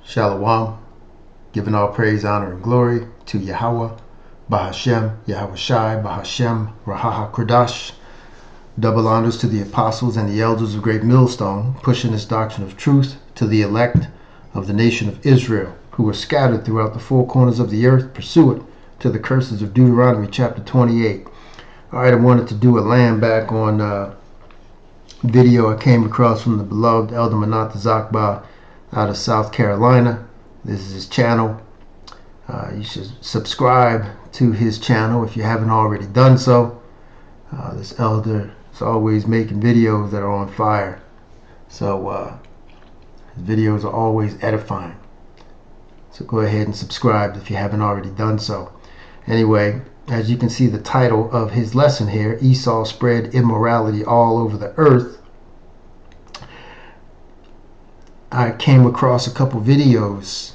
Shalom, giving all praise, honor, and glory to Yahweh, Bahashem, Yahweh Shai, Bahashem, Rahaha Kodash. Double honors to the apostles and the elders of Great Millstone, pushing this doctrine of truth to the elect of the nation of Israel, who were scattered throughout the four corners of the earth, pursuant to the curses of Deuteronomy chapter 28. All right, I wanted to do a land back on video I came across from the beloved Elder Manat Zakba out of South Carolina. This is his channel. You should subscribe to his channel if you haven't already done so. This elder is always making videos that are on fire. So his videos are always edifying. So go ahead and subscribe if you haven't already done so. Anyway, as you can see, the title of his lesson here, Esau spread immorality all over the earth. I came across a couple videos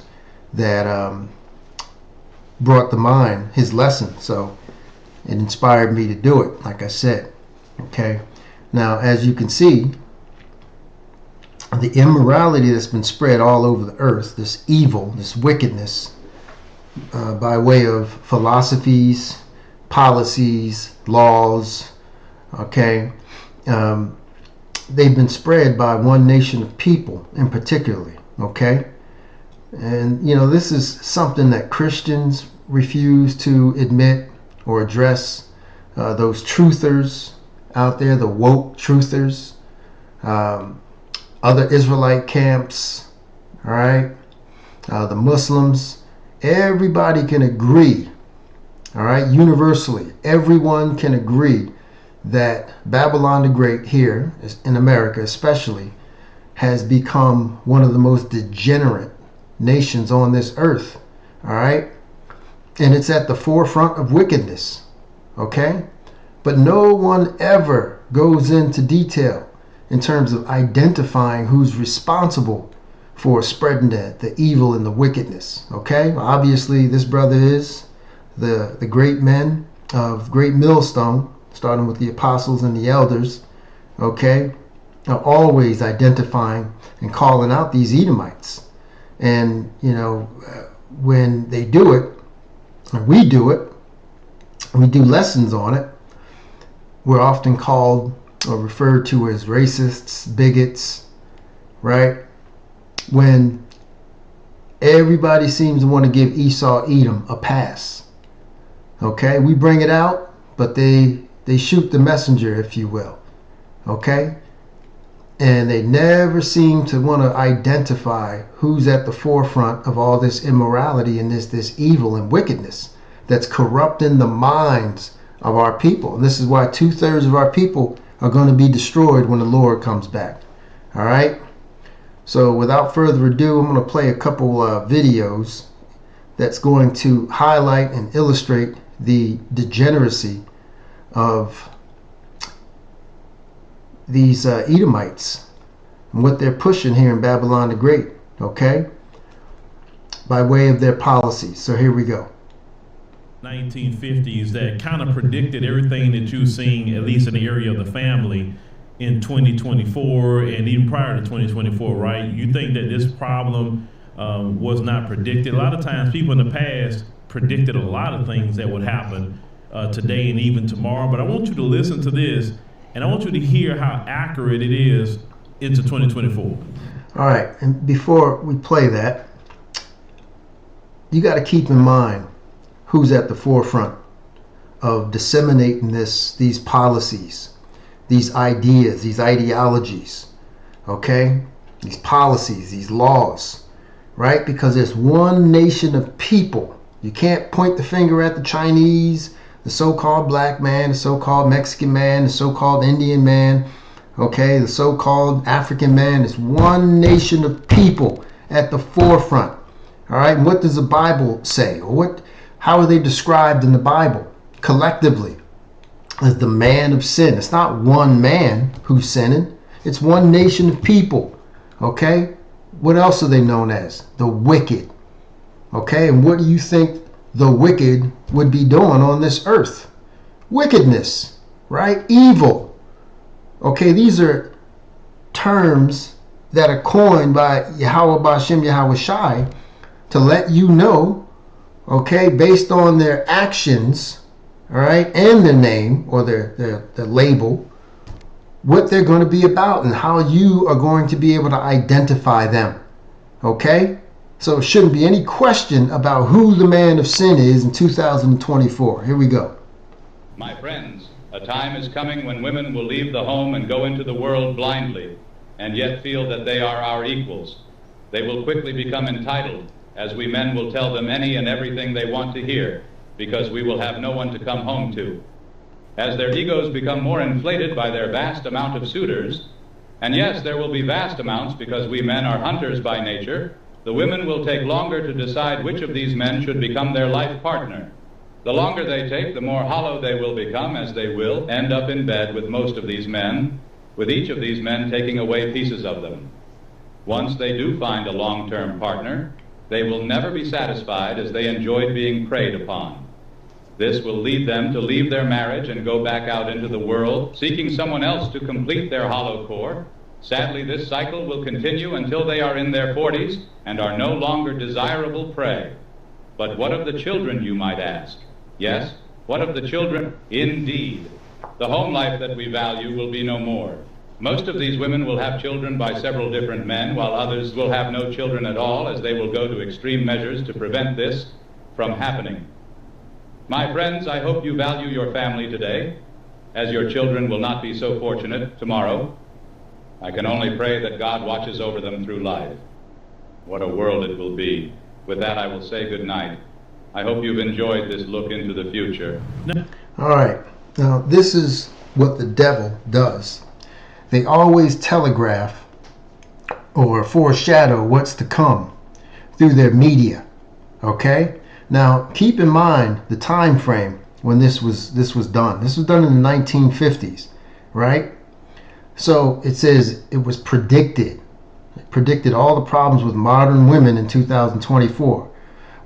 that brought to mind his lesson, so it inspired me to do it, like I said. Okay, now as you can see, the immorality that's been spread all over the earth, this evil, this wickedness, by way of philosophies, policies, laws, okay, they've been spread by one nation of people in particularly, okay? And, you know, this is something that Christians refuse to admit or address. Those truthers out there, the woke truthers, other Israelite camps, all right, the Muslims, everybody can agree, all right, universally, everyone can agree that Babylon the Great here in America especially has become one of the most degenerate nations on this earth, all right, and it's at the forefront of wickedness, okay, but no one ever goes into detail in terms of identifying who's responsible for spreading the evil and the wickedness, okay? Well, obviously this brother is the great men of Great Millstone, starting with the apostles and the elders, okay, are always identifying and calling out these Edomites. And, you know, when they do it, and we do it, and we do lessons on it, we're often called or referred to as racists, bigots, right? When everybody seems to want to give Esau, Edom a pass. Okay, we bring it out, but they shoot the messenger, if you will. Okay, and they never seem to want to identify who's at the forefront of all this immorality and this evil and wickedness that's corrupting the minds of our people. And this is why 2/3 of our people are going to be destroyed when the Lord comes back. All right. So without further ado, I'm going to play a couple videos that's going to highlight and illustrate the degeneracy of these Edomites and what they're pushing here in Babylon the Great, okay, by way of their policies. So here we go. 1950s that kind of predicted everything that you're seeing, at least in the area of the family, in 2024 and even prior to 2024, right? You think that this problem was not predicted. A lot of times people in the past predicted a lot of things that would happen today and even tomorrow. But I want you to listen to this, and I want you to hear how accurate it is into 2024. All right, and before we play that, you got to keep in mind who's at the forefront of disseminating these policies, these ideas, these ideologies, okay? These policies, these laws, right? Because there's one nation of people. You can't point the finger at the Chinese, the so-called black man, the so-called Mexican man, the so-called Indian man, okay? The so-called African man. It's one nation of people at the forefront, all right? And what does the Bible say? Or how are they described in the Bible collectively? As the man of sin. It's not one man who's sinning. It's one nation of people. Okay? What else are they known as? The wicked. Okay? And what do you think the wicked would be doing on this earth? Wickedness. Right? Evil. Okay? These are terms that are coined by Yahweh Bashem Yahweh Shai to let you know, okay, based on their actions, all right, and their name or their label, what they're going to be about and how you are going to be able to identify them, okay? So it shouldn't be any question about who the man of sin is in 2024. Here we go. My friends, a time is coming when women will leave the home and go into the world blindly, and yet feel that they are our equals. They will quickly become entitled, as we men will tell them any and everything they want to hear, because we will have no one to come home to. As their egos become more inflated by their vast amount of suitors, and yes, there will be vast amounts because we men are hunters by nature, the women will take longer to decide which of these men should become their life partner. The longer they take, the more hollow they will become, as they will end up in bed with most of these men, with each of these men taking away pieces of them. Once they do find a long-term partner, they will never be satisfied, as they enjoyed being preyed upon. This will lead them to leave their marriage and go back out into the world, seeking someone else to complete their hollow core. Sadly, this cycle will continue until they are in their 40s and are no longer desirable prey. But what of the children, you might ask? Yes, what of the children? Indeed. The home life that we value will be no more. Most of these women will have children by several different men, while others will have no children at all, as they will go to extreme measures to prevent this from happening. My friends, I hope you value your family today, as your children will not be so fortunate tomorrow. I can only pray that God watches over them through life. What a world it will be. With that, I will say good night. I hope you've enjoyed this look into the future. All right. Now, this is what the devil does. They always telegraph or foreshadow what's to come through their media. Okay? Now, keep in mind the time frame when this was done. This was done in the 1950s, right? So it says it was predicted. It predicted all the problems with modern women in 2024.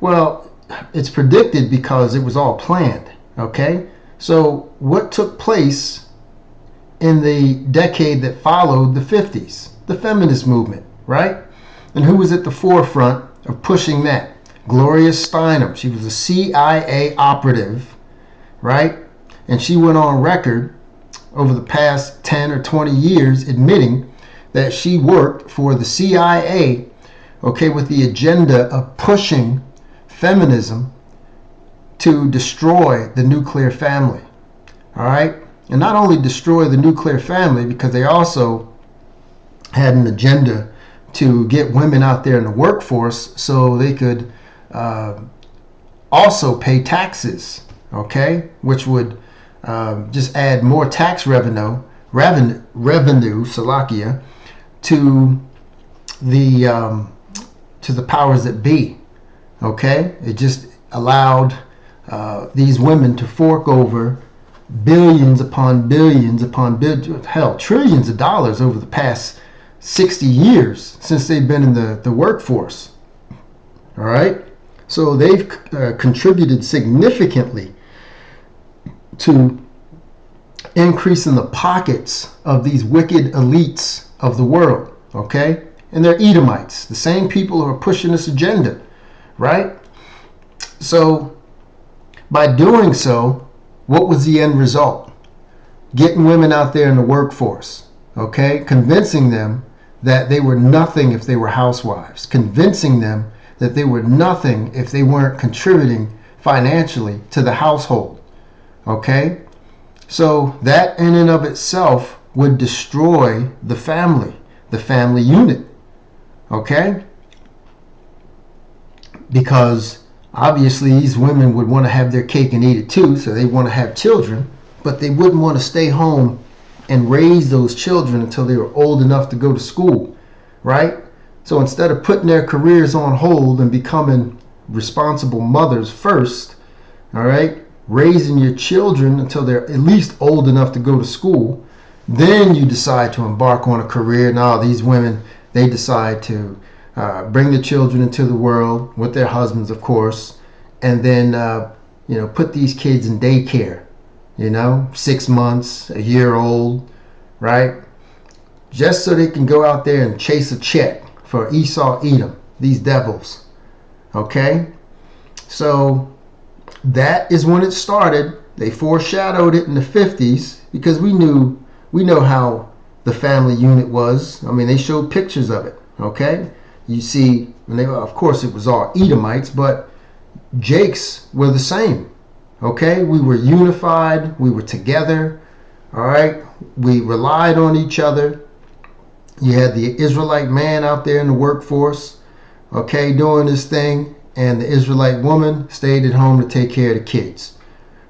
Well, it's predicted because it was all planned, okay? So what took place in the decade that followed the 50s? The feminist movement, right? And who was at the forefront of pushing that? Gloria Steinem. She was a CIA operative, right? And she went on record over the past 10 or 20 years admitting that she worked for the CIA, okay, with the agenda of pushing feminism to destroy the nuclear family, all right? And not only destroy the nuclear family, because they also had an agenda to get women out there in the workforce so they could also pay taxes, okay, which would just add more tax revenue, Salakia, to the powers that be. Okay, it just allowed these women to fork over billions upon billions upon billions, hell, trillions of dollars over the past 60 years since they've been in the workforce. All right, so they've contributed significantly to increasing the pockets of these wicked elites of the world, okay? And they're Edomites, the same people who are pushing this agenda, right? So by doing so, what was the end result? Getting women out there in the workforce, okay? Convincing them that they were nothing if they were housewives, convincing them that they were nothing if they weren't contributing financially to the household, okay? So that in and of itself would destroy the family unit, okay? Because obviously these women would want to have their cake and eat it too, so they want to have children, but they wouldn't want to stay home and raise those children until they were old enough to go to school, right? So instead of putting their careers on hold and becoming responsible mothers first, all right, raising your children until they're at least old enough to go to school, then you decide to embark on a career. Now these women, they decide to bring the children into the world with their husbands, of course, and then put these kids in daycare, 6 months, a year old, right? just so they can go out there and chase a check for Esau, Edom, these devils. Okay? So that is when it started. They foreshadowed it in the 50s because we know how the family unit was. I mean, they showed pictures of it. Okay? You see, and they, of course, it was all Edomites, but Jakes were the same. Okay? We were unified. We were together. All right? We relied on each other. You had the Israelite man out there in the workforce, okay, doing his thing, and the Israelite woman stayed at home to take care of the kids.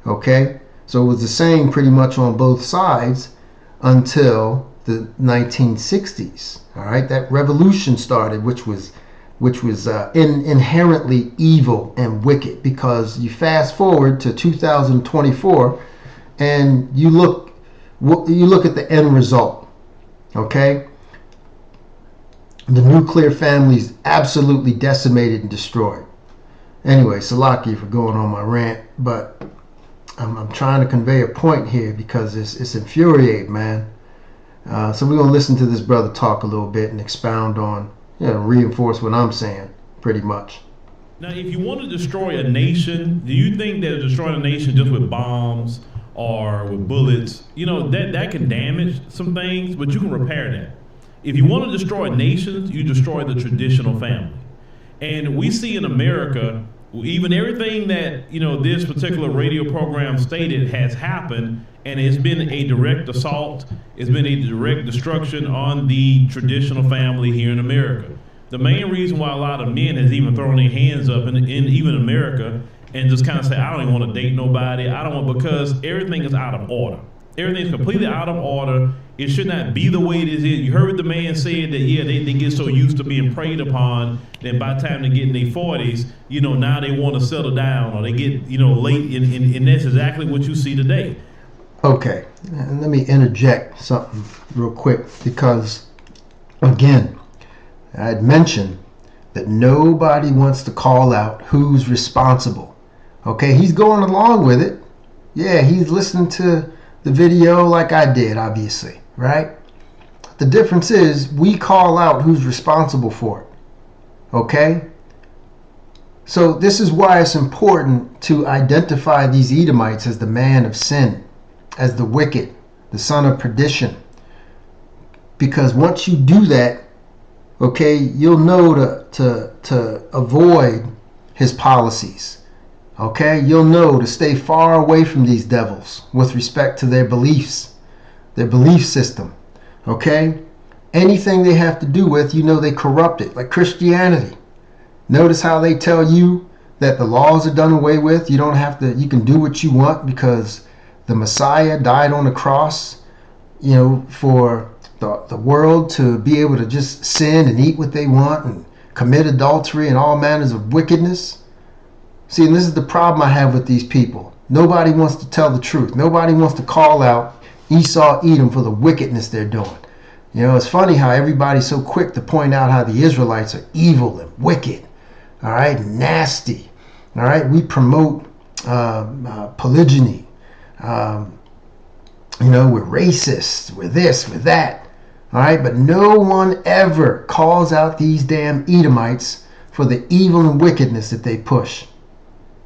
Okay? So it was the same pretty much on both sides until the 1960s. All right? That revolution started, which was inherently evil and wicked, because you fast forward to 2024 and you look at the end result. Okay? The nuclear family is absolutely decimated and destroyed. Anyway, Salaki for going on my rant, but I'm trying to convey a point here because it's infuriating, man. So we're going to listen to this brother talk a little bit and expound on, reinforce what I'm saying, pretty much. Now, if you want to destroy a nation, do you think that destroying a nation just with bombs or with bullets, that can damage some things, but you can repair that? If you want to destroy nations, you destroy the traditional family. And we see in America, even everything that, this particular radio program stated has happened, and it's been a direct assault. It's been a direct destruction on the traditional family here in America. The main reason why a lot of men has even thrown their hands up in even America and just kind of say, I don't even want to date nobody. Because everything is out of order. Everything's completely out of order. It should not be the way it is. You heard the man said that, they get so used to being preyed upon that by the time they get in their 40s, now they want to settle down, or they get, late, and that's exactly what you see today. Okay, and let me interject something real quick, because, again, I had mentioned that nobody wants to call out who's responsible. Okay, he's going along with it. Yeah, he's listening to the video like I did, obviously, right? The difference is we call out who's responsible for it. Okay? So this is why it's important to identify these Edomites as the man of sin, as the wicked, the son of perdition. Because once you do that, okay, you'll know to avoid his policies. Okay, you'll know to stay far away from these devils with respect to their beliefs, their belief system. Okay, anything they have to do with, they corrupt it, like Christianity. Notice how they tell you that the laws are done away with. You don't have to, you can do what you want because the Messiah died on the cross, for the world to be able to just sin and eat what they want and commit adultery and all manners of wickedness. See, and this is the problem I have with these people. Nobody wants to tell the truth. Nobody wants to call out Esau, Edom for the wickedness they're doing. It's funny how everybody's so quick to point out how the Israelites are evil and wicked, all right, nasty, all right. We promote polygyny. We're racist. We're this, we're that, all right. But no one ever calls out these damn Edomites for the evil and wickedness that they push.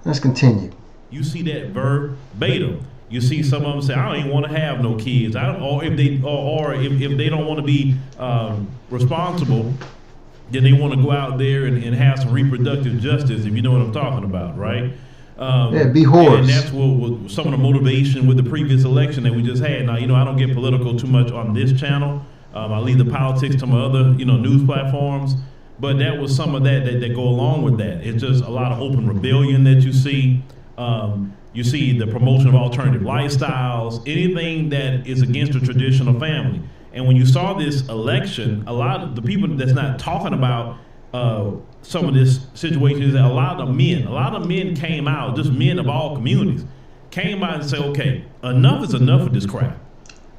Let's continue. You see that verbatim. You see some of them say, I don't even want to have no kids. If they don't want to be responsible, then they want to go out there and have some reproductive justice, if you know what I'm talking about, right? Be whores. And that's what some of the motivation with the previous election that we just had. Now, I don't get political too much on this channel. I leave the politics to my other, news platforms. But that was some of that go along with that. It's just a lot of open rebellion that you see. You see the promotion of alternative lifestyles, anything that is against the traditional family. And when you saw this election, a lot of the people that's not talking about some of this situation is that a lot of men came out, just men of all communities, came out and said, okay, enough is enough with this crap.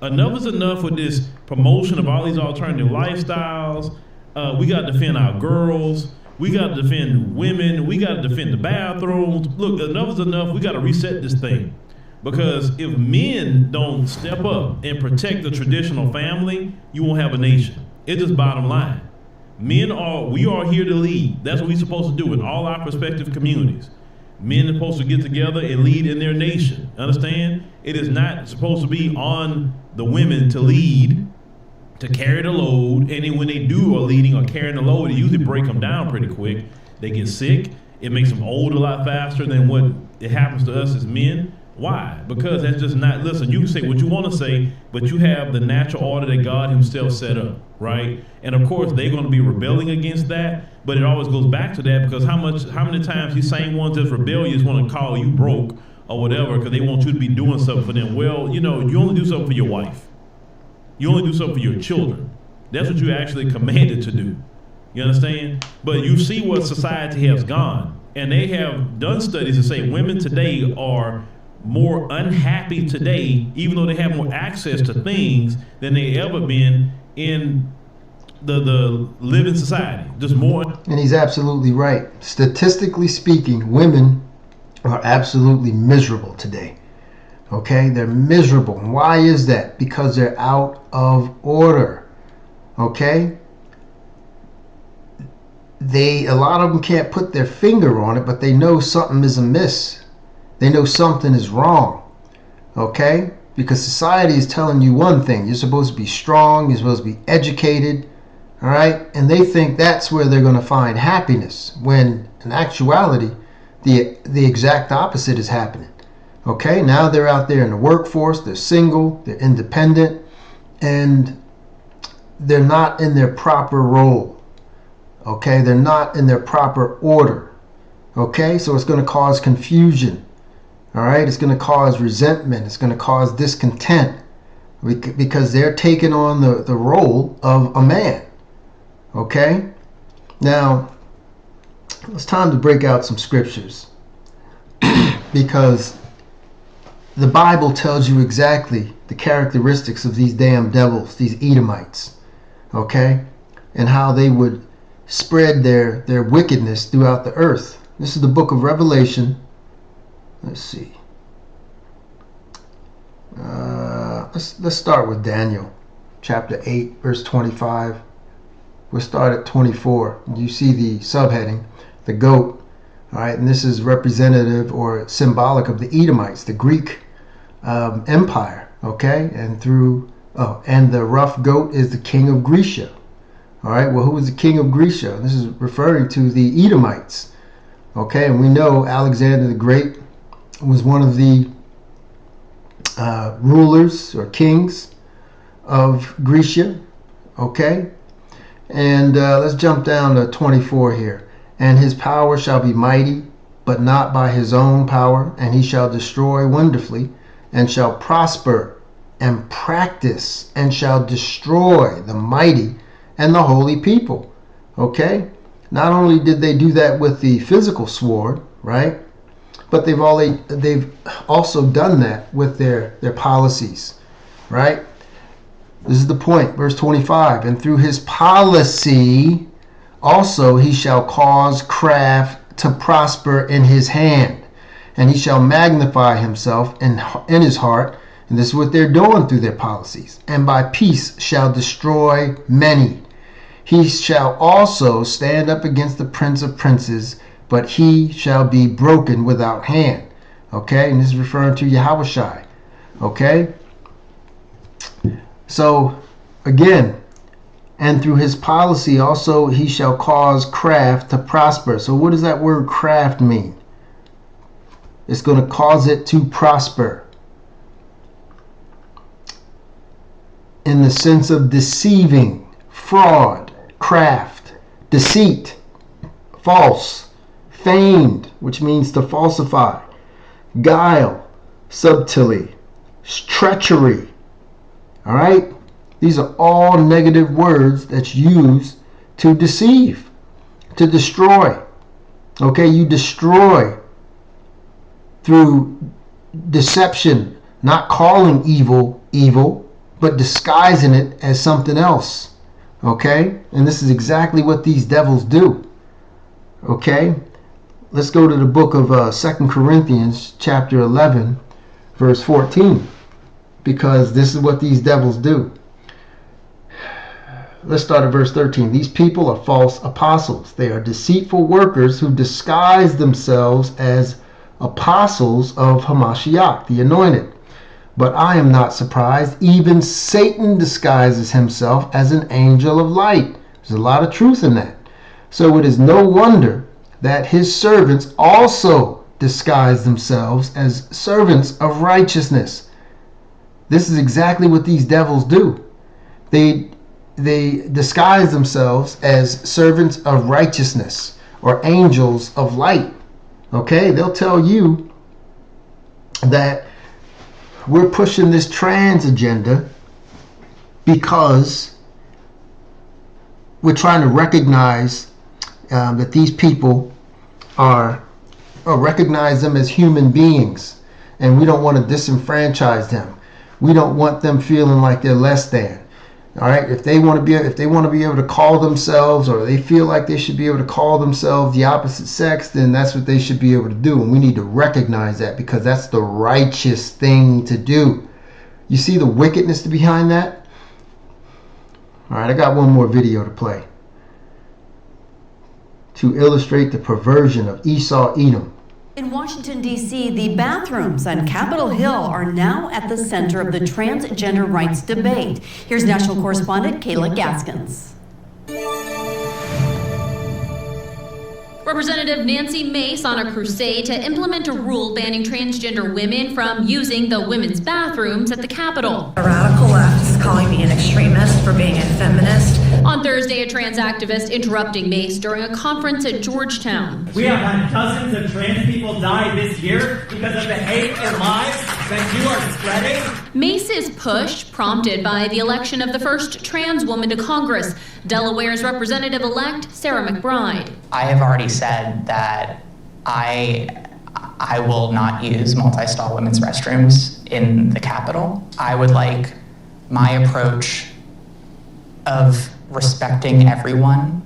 Enough is enough with this promotion of all these alternative lifestyles. We got to defend our girls. We got to defend women. We got to defend the bathrooms. Look, enough is enough. We got to reset this thing. Because if men don't step up and protect the traditional family, you won't have a nation. It's just bottom line. We are here to lead. That's what we're supposed to do in all our respective communities. Men are supposed to get together and lead in their nation. Understand? It is not supposed to be on the women to lead, to carry the load. And then when they do are leading or carrying the load, it usually break them down pretty quick. They get sick. It makes them old a lot faster than what it happens to us as men. Why? Because that's just not, listen, you can say what you want to say, but you have the natural order that God himself set up, right? And of course, they're going to be rebelling against that, but it always goes back to that because how many times these same ones that's rebellious want to call you broke or whatever because they want you to be doing something for them. Well, you only do something for your wife. You only do something for your children. That's what you actually commanded to do. You understand? But you see what society has gone, and they have done studies to say women today are more unhappy today, even though they have more access to things than they ever been in the living society. Just more. And he's absolutely right. Statistically speaking, women are absolutely miserable today. Okay? They're miserable. Why is that? Because they're out of order. Okay? A lot of them can't put their finger on it, but they know something is amiss. They know something is wrong, okay? Because society is telling you one thing. You're supposed to be strong. You're supposed to be educated, all right? And they think that's where they're going to find happiness, when in actuality, the exact opposite is happening, okay? Now they're out there in the workforce. They're single. They're independent. And they're not in their proper role, okay? They're not in their proper order, okay? So it's going to cause confusion. All right, it's going to cause resentment. It's going to cause discontent because they're taking on the role of a man. Okay? Now, it's time to break out some scriptures because the Bible tells you exactly the characteristics of these damn devils, these Edomites. Okay? And how they would spread their wickedness throughout the earth. This is the book of Revelation. Let's see. Let's start with Daniel, chapter 8, verse 25. We'll start at 24. You see the subheading, the goat. All right, and this is representative or symbolic of the Edomites, the Greek empire. Okay, and the rough goat is the king of Grecia. All right, well, who was the king of Grecia? This is referring to the Edomites. Okay, and we know Alexander the Great was one of the rulers or kings of Grecia. Okay, and let's jump down to 24 here. And his power shall be mighty, but not by his own power, and he shall destroy wonderfully, and shall prosper and practice, and shall destroy the mighty and the holy people. Okay, not only did they do that with the physical sword, right? But they've also done that with their policies, right? This is the point, verse 25. And through his policy also he shall cause craft to prosper in his hand, and he shall magnify himself in his heart. And this is what they're doing through their policies. And by peace shall destroy many. He shall also stand up against the prince of princes, but he shall be broken without hand. Okay, and this is referring to Yahushua. Okay, so again, and through his policy also he shall cause craft to prosper. So what does that word craft mean? It's going to cause it to prosper in the sense of deceiving, fraud, craft, deceit, false, feigned, which means to falsify, guile, subtlety, treachery. All right? These are all negative words that's used to deceive, to destroy. Okay, you destroy through deception, not calling evil evil, but disguising it as something else. Okay? And this is exactly what these devils do. Okay? Let's go to the book of 2 Corinthians chapter 11, verse 14, because this is what these devils do. Let's start at verse 13. These people are false apostles. They are deceitful workers who disguise themselves as apostles of Hamashiach, the anointed. But I am not surprised. Even Satan disguises himself as an angel of light. There's a lot of truth in that. So it is no wonder that his servants also disguise themselves as servants of righteousness. This is exactly what these devils do. They disguise themselves as servants of righteousness or angels of light. Okay, they'll tell you that we're pushing this trans agenda because we're trying to recognize that these people are, or recognize them as human beings, and we don't want to disenfranchise them. We don't want them feeling like they're less than. All right, if they want to be able to call themselves, or they feel like they should be able to call themselves the opposite sex, then that's what they should be able to do, and we need to recognize that, because that's the righteous thing to do. You see the wickedness behind that? All right, I got one more video to play to illustrate the perversion of Esau, Edom. In Washington, D.C., the bathrooms on Capitol Hill are now at the center of the transgender rights debate. Here's national correspondent Kayla Gaskins. Representative Nancy Mace on a crusade to implement a rule banning transgender women from using the women's bathrooms at the Capitol. The radical left is calling me an extremist for being a feminist. On Thursday, a trans activist interrupting Mace during a conference at Georgetown. We have had dozens of trans people die this year because of the hate and lies that you are spreading. Mace's push prompted by the election of the first trans woman to Congress, Delaware's representative-elect Sarah McBride. I have already said that I will not use multi-stall women's restrooms in the Capitol. I would like my approach of respecting everyone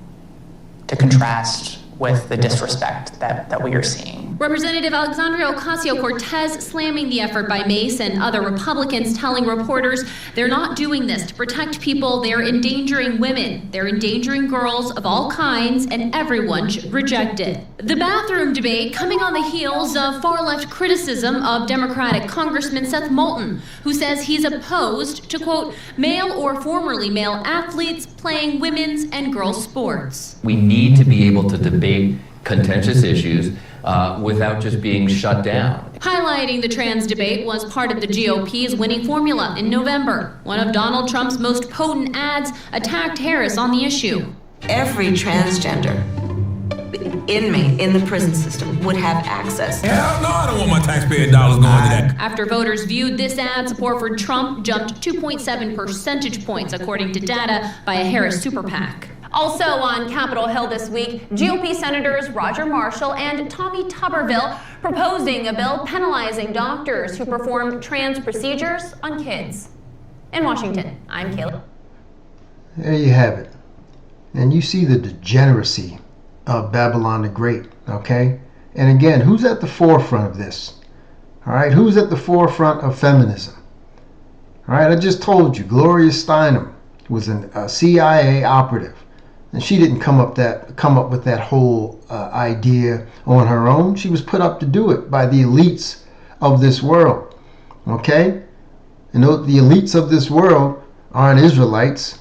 to contrast with the disrespect that we are seeing. Representative Alexandria Ocasio-Cortez slamming the effort by Mace and other Republicans, telling reporters they're not doing this to protect people, they're endangering women, they're endangering girls of all kinds, and everyone should reject it. The bathroom debate coming on the heels of far-left criticism of Democratic Congressman Seth Moulton, who says he's opposed to, quote, male or formerly male athletes playing women's and girls' sports. We need to be able to debate contentious issues without just being shut down. Highlighting the trans debate was part of the GOP's winning formula in November. One of Donald Trump's most potent ads attacked Harris on the issue. Every transgender inmate in the prison system would have access. Hell no, I don't want my taxpayer dollars going to that. After voters viewed this ad, support for Trump jumped 2.7 percentage points, according to data by a Harris super PAC. Also on Capitol Hill this week, GOP Senators Roger Marshall and Tommy Tuberville proposing a bill penalizing doctors who perform trans procedures on kids. In Washington, I'm Kayla. There you have it. And you see the degeneracy of Babylon the Great, okay? And again, who's at the forefront of this? All right, who's at the forefront of feminism? All right, I just told you, Gloria Steinem was a CIA operative. And she didn't come up with that whole idea on her own. She was put up to do it by the elites of this world. Okay? And the elites of this world aren't Israelites.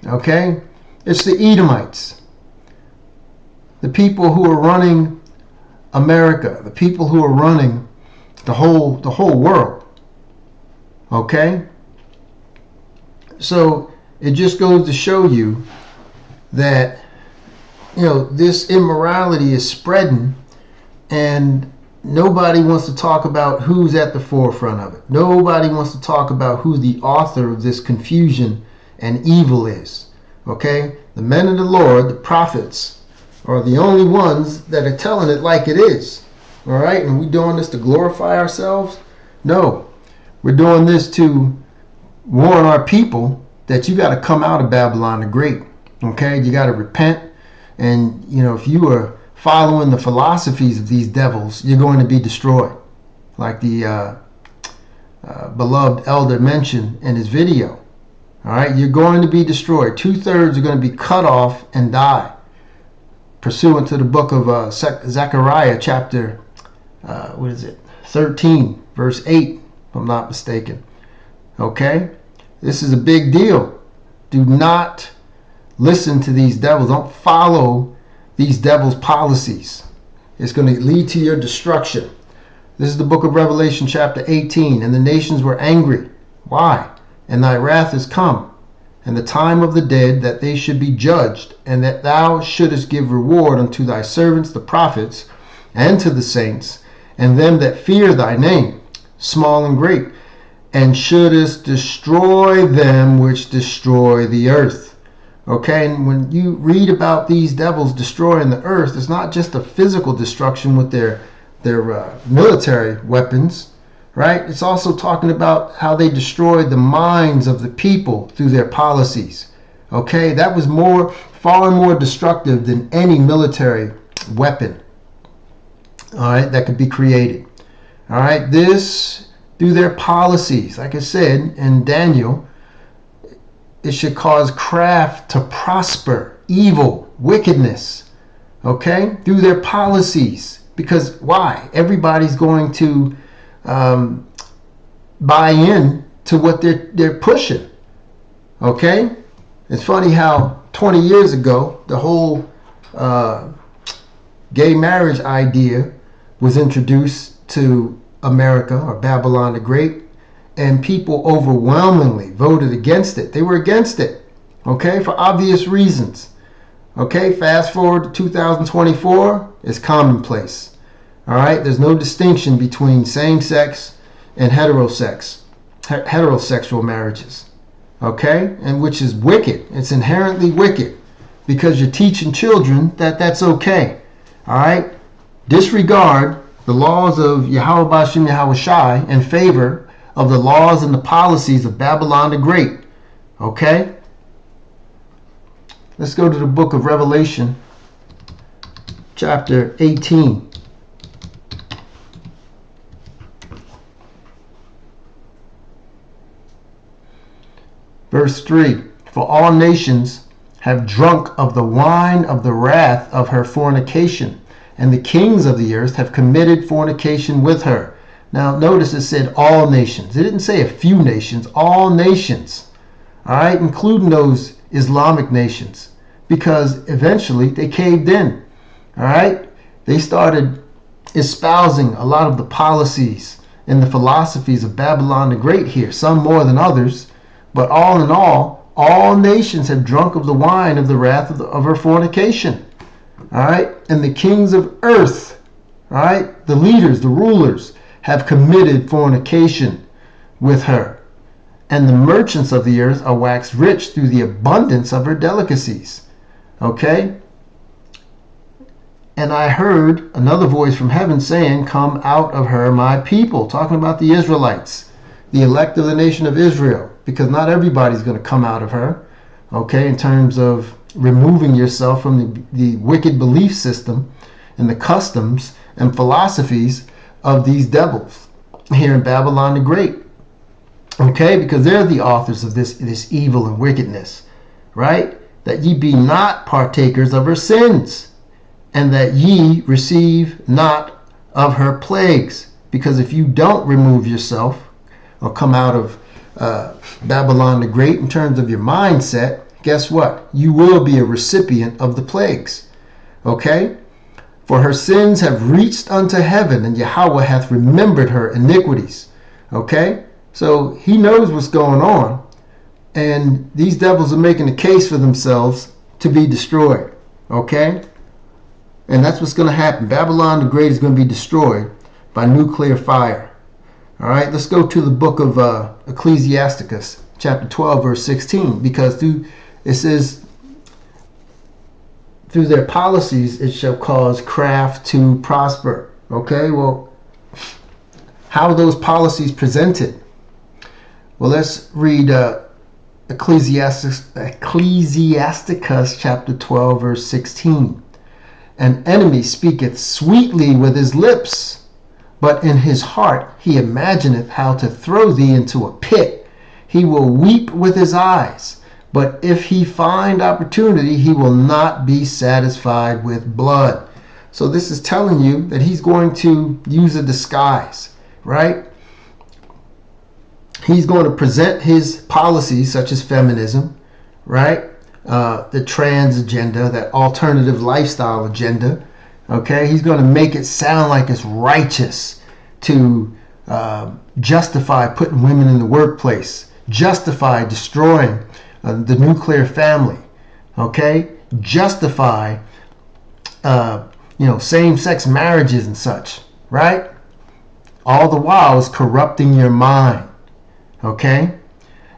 Okay? It's the Edomites. The people who are running America. The people who are running the whole world. Okay? So it just goes to show you that, you know, this immorality is spreading, and nobody wants to talk about who's at the forefront of it. Nobody wants to talk about who the author of this confusion and evil is. Okay? The men of the Lord, the prophets, are the only ones that are telling it like it is. All right? And we doing this to glorify ourselves? No. We're doing this to warn our people that you got to come out of Babylon the Great. Okay, you got to repent, and you know, if you are following the philosophies of these devils, you're going to be destroyed. Like the beloved elder mentioned in his video. All right, you're going to be destroyed. 2/3 are going to be cut off and die, pursuant to the book of Zechariah, chapter 13, verse 8, if I'm not mistaken. Okay, this is a big deal. Do not listen to these devils. Don't follow these devils' policies. It's going to lead to your destruction. This is the book of Revelation, chapter 18. And the nations were angry. Why? And thy wrath is come, and the time of the dead, that they should be judged, and that thou shouldest give reward unto thy servants the prophets, and to the saints, and them that fear thy name, small and great, and shouldest destroy them which destroy the earth. Okay, and when you read about these devils destroying the earth, it's not just a physical destruction with their military weapons, right? It's also talking about how they destroyed the minds of the people through their policies. Okay, that was far more destructive than any military weapon, all right, that could be created. All right, this, through their policies, like I said in Daniel, it should cause craft to prosper, evil, wickedness, okay, through their policies. Because why? Everybody's going to buy in to what they're pushing. Okay? It's funny how 20 years ago the whole gay marriage idea was introduced to America, or Babylon the Great, and people overwhelmingly voted against it. They were against it, okay, for obvious reasons. Okay, fast forward to 2024, it's commonplace. All right, there's no distinction between same-sex and heterosexual marriages. Okay, and which is wicked. It's inherently wicked, because you're teaching children that that's okay. All right, disregard the laws of Yahweh Bashim Yahweh Shai in favor of the laws and the policies of Babylon the Great. Okay? Let's go to the book of Revelation, chapter 18. Verse 3. For all nations have drunk of the wine of the wrath of her fornication, and the kings of the earth have committed fornication with her. Now notice it said all nations. It didn't say a few nations, all nations. All right, including those Islamic nations, because eventually they caved in. All right, they started espousing a lot of the policies and the philosophies of Babylon the Great here, some more than others, but all in all nations have drunk of the wine of the wrath of her fornication. All right, and the kings of earth, all right, the leaders, the rulers, have committed fornication with her, and the merchants of the earth are waxed rich through the abundance of her delicacies. Okay? And I heard another voice from heaven saying, come out of her, my people, talking about the Israelites, the elect of the nation of Israel, because not everybody's going to come out of her, okay, in terms of removing yourself from the wicked belief system and the customs and philosophies of these devils here in Babylon the Great. Okay, because they're the authors of this evil and wickedness, right? That ye be not partakers of her sins, and that ye receive not of her plagues. Because if you don't remove yourself or come out of Babylon the Great in terms of your mindset, guess what? You will be a recipient of the plagues. Okay? For her sins have reached unto heaven, and Yahweh hath remembered her iniquities. Okay? So he knows what's going on. And these devils are making a case for themselves to be destroyed. Okay? And that's what's going to happen. Babylon the Great is going to be destroyed by nuclear fire. All right? Let's go to the book of Ecclesiasticus, chapter 12, verse 16. Because it says, through their policies it shall cause craft to prosper. Okay, well, how are those policies presented? Well, let's read Ecclesiasticus chapter 12, verse 16. An enemy speaketh sweetly with his lips, But in his heart he imagineth how to throw thee into a pit. He will weep with his eyes, but if he find opportunity, he will not be satisfied with blood. So this is telling you that he's going to use a disguise, right? He's going to present his policies such as feminism, right? The trans agenda, that alternative lifestyle agenda. Okay, he's going to make it sound like it's righteous to justify putting women in the workplace, justify destroying the nuclear family, okay, justify same-sex marriages and such, right? All the while is corrupting your mind, okay?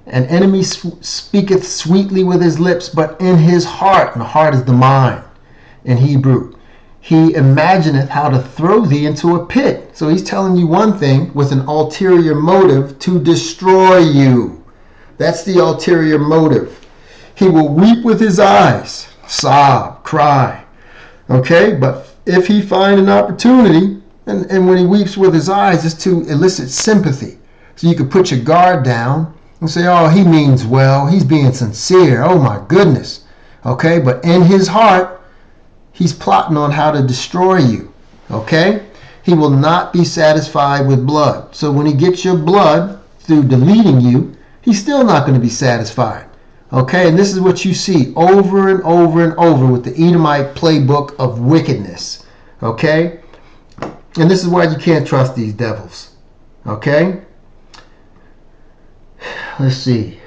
An enemy speaketh sweetly with his lips, but in his heart, and the heart is the mind in Hebrew, he imagineth how to throw thee into a pit. So he's telling you one thing with an ulterior motive to destroy you. That's the ulterior motive. He will weep with his eyes, sob, cry. Okay, but if he find an opportunity, and when he weeps with his eyes, it's to elicit sympathy. So you could put your guard down and say, oh, he means well, he's being sincere, oh my goodness. Okay, but in his heart, he's plotting on how to destroy you, okay? He will not be satisfied with blood. So when he gets your blood through deleting you, he's still not going to be satisfied, okay? And this is what you see over and over and over with the Edomite playbook of wickedness, okay? And this is why you can't trust these devils, okay? Let's see.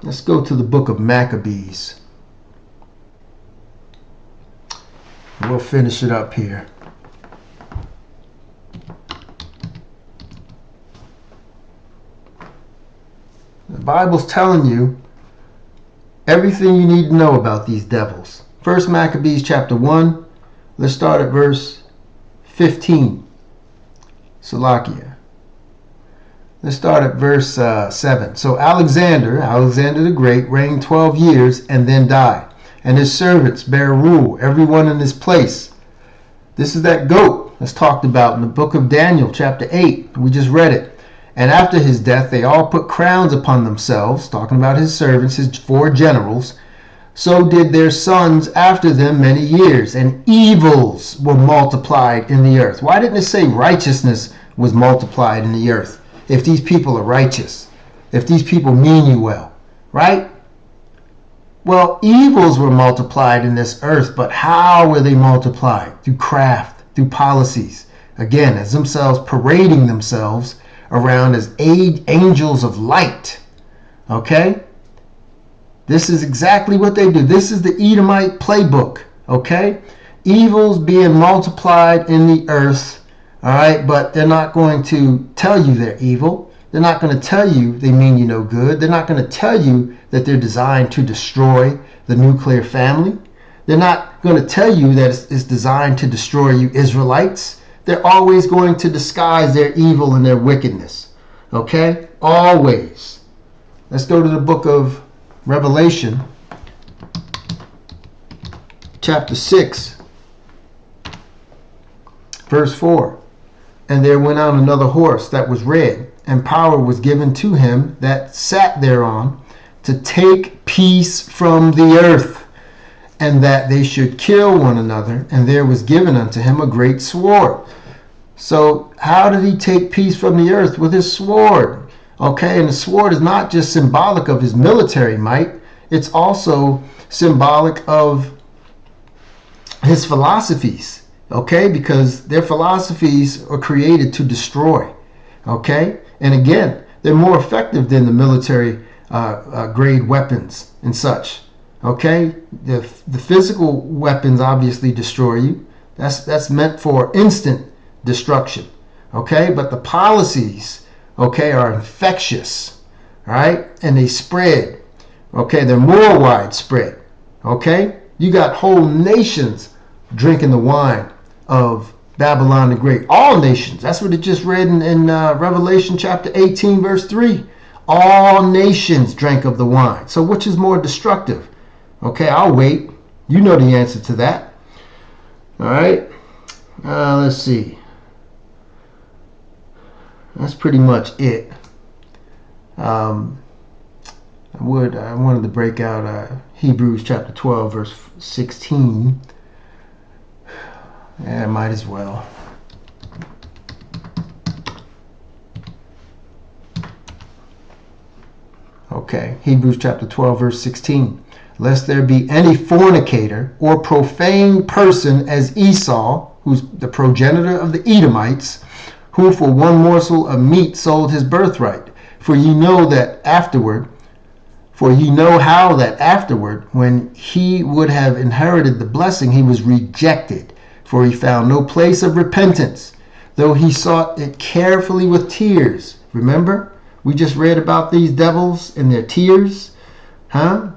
Let's go to the book of Maccabees. We'll finish it up here. The Bible's telling you everything you need to know about these devils. First Maccabees chapter 1. Let's start at verse 15. Salakia. Let's start at verse 7. So Alexander the Great, reigned 12 years and then died. And his servants bear rule, everyone in his place. This is that goat that's talked about in the book of Daniel, chapter 8. We just read it. And after his death, they all put crowns upon themselves, talking about his servants, his 4 generals. So did their sons after them many years, and evils were multiplied in the earth. Why didn't it say righteousness was multiplied in the earth? If these people are righteous, if these people mean you well, right? Well, evils were multiplied in this earth, but how were they multiplied? Through craft, through policies. Again, as themselves parading themselves around as angels of light. Okay? This is exactly what they do. This is the Edomite playbook. Okay? Evils being multiplied in the earth. All right? But they're not going to tell you they're evil. They're not going to tell you they mean you no good. They're not going to tell you that they're designed to destroy the nuclear family. They're not going to tell you that it's designed to destroy you Israelites. They're always going to disguise their evil and their wickedness. Okay? Always. Let's go to the book of Revelation, chapter 6, verse 4. And there went out another horse that was red, and power was given to him that sat thereon to take peace from the earth, and that they should kill one another, and there was given unto him a great sword. So how did he take peace from the earth? With his sword. Okay, and the sword is not just symbolic of his military might, it's also symbolic of his philosophies. Okay, because their philosophies are created to destroy. Okay, and again, they're more effective than the military grade weapons and such. Okay, the physical weapons obviously destroy you. That's meant for instant destruction. Okay, but the policies, okay, are infectious. All right, and they spread. Okay, they're more widespread. Okay, you got whole nations drinking the wine of Babylon the Great. All nations. That's what it just read in Revelation chapter 18, verse 3. All nations drank of the wine. So which is more destructive? Okay, I'll wait. You know the answer to that. All right. Let's see. That's pretty much it. I wanted to break out Hebrews chapter 12, verse 16. Yeah, might as well. Okay, Hebrews chapter 12, verse 16. Lest there be any fornicator or profane person as Esau, who's the progenitor of the Edomites, who for one morsel of meat sold his birthright. For ye know how that afterward, when he would have inherited the blessing, he was rejected, for he found no place of repentance, though he sought it carefully with tears. Remember? We just read about these devils and their tears. Huh?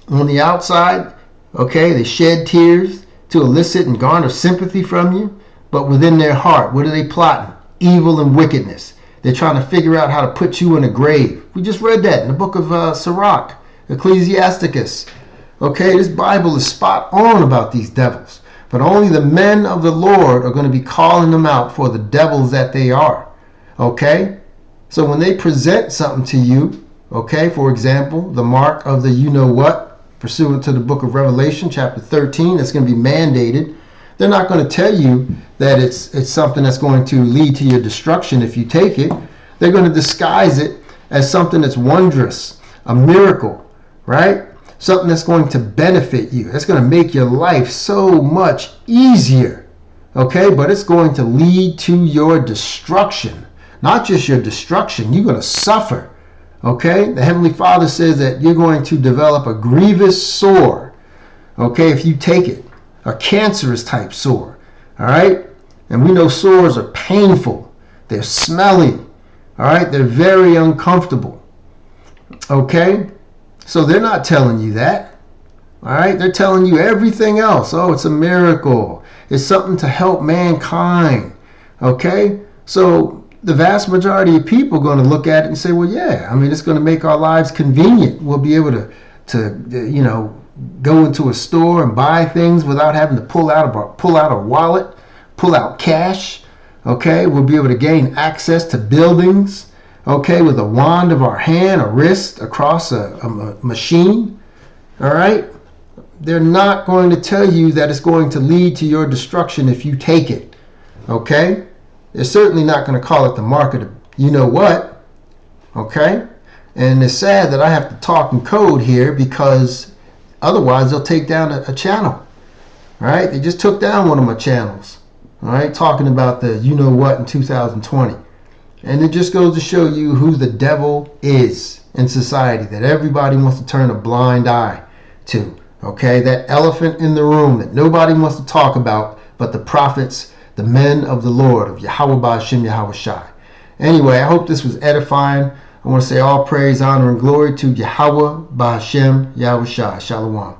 On the outside, okay, they shed tears to elicit and garner sympathy from you. But within their heart, what are they plotting? Evil and wickedness. They're trying to figure out how to put you in a grave. We just read that in the book of Sirach, Ecclesiasticus. Okay, this Bible is spot on about these devils. But only the men of the Lord are going to be calling them out for the devils that they are. Okay? So when they present something to you, okay, for example, the mark of the you-know-what, pursuant to the book of Revelation, chapter 13, that's going to be mandated, they're not going to tell you that it's something that's going to lead to your destruction if you take it. They're going to disguise it as something that's wondrous, a miracle, right? Something that's going to benefit you. That's going to make your life so much easier, okay? But it's going to lead to your destruction. Not just your destruction, you're going to suffer, okay? The Heavenly Father says that you're going to develop a grievous sore, okay, if you take it. A cancerous type sore, all right? And we know sores are painful. They're smelly, all right? They're very uncomfortable, okay? So they're not telling you that, all right? They're telling you everything else. Oh, it's a miracle. It's something to help mankind, okay? So the vast majority of people are going to look at it and say, well, yeah, I mean, it's going to make our lives convenient. We'll be able to go into a store and buy things without having to pull out a wallet, pull out cash. Okay, we'll be able to gain access to buildings. Okay, with a wand of our hand or wrist across a machine. All right, they're not going to tell you that it's going to lead to your destruction if you take it. Okay, they're certainly not going to call it the market of you know what. Okay, and it's sad that I have to talk in code here because otherwise, they'll take down a channel. All right, they just took down one of my channels. All right, talking about the you know what in 2020, and it just goes to show you who the devil is in society that everybody wants to turn a blind eye to. Okay, that elephant in the room that nobody wants to talk about, but the prophets, the men of the Lord of Yahweh Ba'Shem Yahweh Shai. Anyway, I hope this was edifying. I want to say all praise, honor, and glory to Yahweh Ba'Shem Yahweh Shai. Shalom.